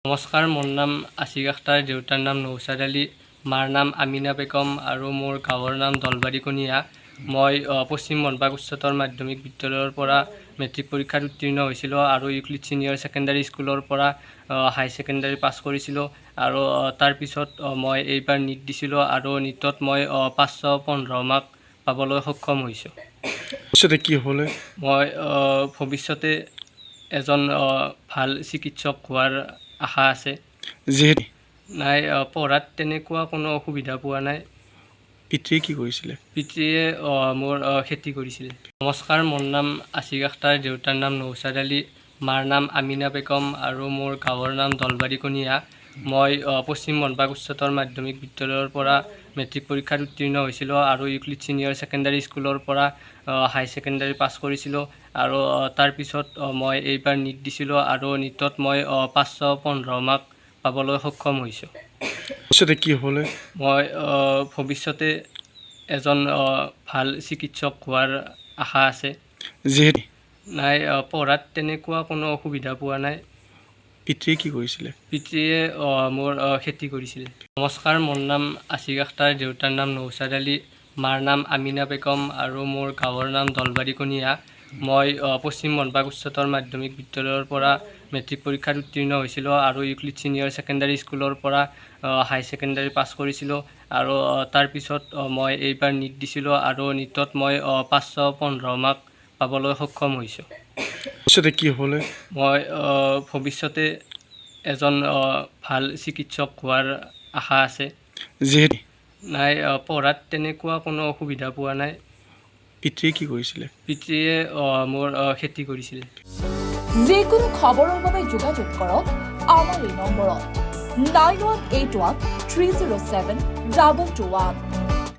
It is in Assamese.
নমস্কাৰ, মোৰ নাম আছিক আখতাৰ, দেউতাৰ নাম নৌচাদ আলী, মাৰ নাম আমিনা বেগম আৰু মোৰ গাঁৱৰ নাম দলবাৰী কণিয়া। মই পশ্চিম বনবাগ উচ্চতৰ মাধ্যমিক বিদ্যালয়ৰ পৰা মেট্ৰিক পৰীক্ষাত উত্তীৰ্ণ হৈছিলোঁ আৰু ইউক্লিড ছিনিয়ৰ ছেকেণ্ডাৰী স্কুলৰ পৰা হাই ছেকেণ্ডাৰী পাছ কৰিছিলোঁ আৰু তাৰপিছত মই এইবাৰ নীট দিছিলোঁ আৰু নীটত মই 515 মাৰ্ক পাবলৈ সক্ষম হৈছোঁ। ভৱিষ্যতে কি হ'লে? মই ভৱিষ্যতে এজন ভাল চিকিৎসক হোৱাৰ আশা আছে। যিহেতু নাই, পঢ়াত তেনেকুৱা কোনো অসুবিধা পোৱা নাই। পিতৃয়ে কি কৰিছিলে? পিতৃয়ে মোৰ খেতি কৰিছিল। নমস্কাৰ, মোৰ নাম আছিক আখতাৰ, দেউতাৰ নাম নৌচাদ আলী, মাৰ নাম আমিনা বেগম আৰু মোৰ গাঁৱৰ নাম দলবাৰী কণিয়া। মই পশ্চিম বনবাগ উচ্চতৰ মাধ্যমিক বিদ্যালয়ৰ পৰা মেট্ৰিক পৰীক্ষাত উত্তীৰ্ণ হৈছিলোঁ আৰু ইউক্লিড ছিনিয়ৰ ছেকেণ্ডাৰী স্কুলৰ পৰা হাই ছেকেণ্ডাৰী পাছ কৰিছিলোঁ আৰু তাৰপিছত মই এইবাৰ নীট দিছিলোঁ আৰু নীটত মই 515 মাৰ্ক পাবলৈ সক্ষম হৈছোঁ। ভৱিষ্যতে কি হ'লে? মই ভৱিষ্যতে এজন ভাল চিকিৎসক হোৱাৰ আশা আছে। যিহেতু নাই, পঢ়াত তেনেকুৱা কোনো অসুবিধা পোৱা নাই। পিতৃয়ে কি কৰিছিলে? পিতৃয়ে মোৰ খেতি কৰিছিল। নমস্কাৰ, মোৰ নাম আছিক আখতাৰ, দেউতাৰ নাম নৌচাদ আলী, মাৰ নাম আমিনা বেগম আৰু মোৰ গাঁৱৰ নাম দলবাৰী কণিয়া। মই পশ্চিম বনবাগ উচ্চতৰ মাধ্যমিক বিদ্যালয়ৰ পৰা মেট্ৰিক পৰীক্ষাত উত্তীৰ্ণ হৈছিলোঁ আৰু ইউক্লিড ছিনিয়ৰ ছেকেণ্ডাৰী স্কুলৰ পৰা হাই ছেকেণ্ডাৰী পাছ কৰিছিলোঁ আৰু তাৰপিছত মই এইবাৰ নীট দিছিলোঁ আৰু নীটত মই 515 মাৰ্ক পাবলৈ সক্ষম হৈছোঁ। ভৱিষ্যতে কি হ'লে? মই ভৱিষ্যতে এজন ভাল চিকিৎসক হোৱাৰ আশা আছে। যিহেতু নাই, পঢ়াত তেনেকুৱা কোনো অসুবিধা পোৱা নাই। পিতৃয়ে কি কৰিছিলে? পিতৃয়ে মোৰ খেতি কৰিছিল। যিকোনো খবৰৰ বাবে যোগাযোগ কৰক আমাৰ এই নম্বৰত 9181 307 2221।